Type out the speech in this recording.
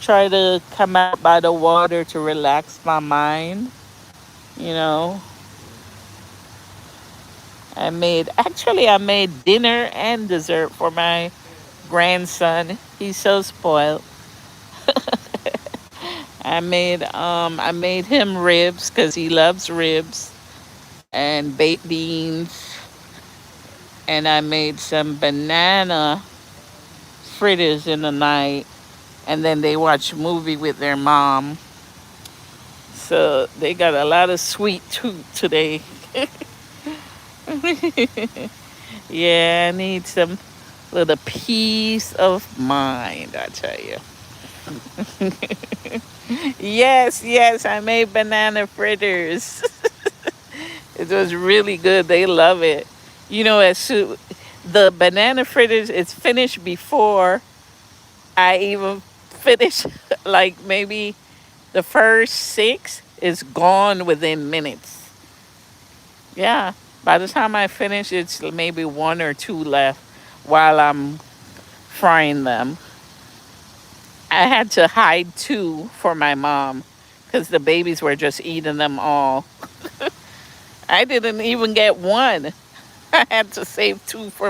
try to come out by the water to relax my mind. You know, I made dinner and dessert for my grandson. He's so spoiled. I made him ribs cuz he loves ribs and baked beans, and I made some banana fritters in the night, and then they watch a movie with their mom. So they got a lot of sweet tooth today. Yeah, I need some little peace of mind, I tell you. Yes, yes, I made banana fritters. It was really good. They love it. You know, the banana fritters is finished before I even finish. Like maybe the first six is gone within minutes. Yeah. By the time I finish, it's maybe one or two left while I'm frying them. I had to hide two for my mom because the babies were just eating them all. I didn't even get one. I had to save two for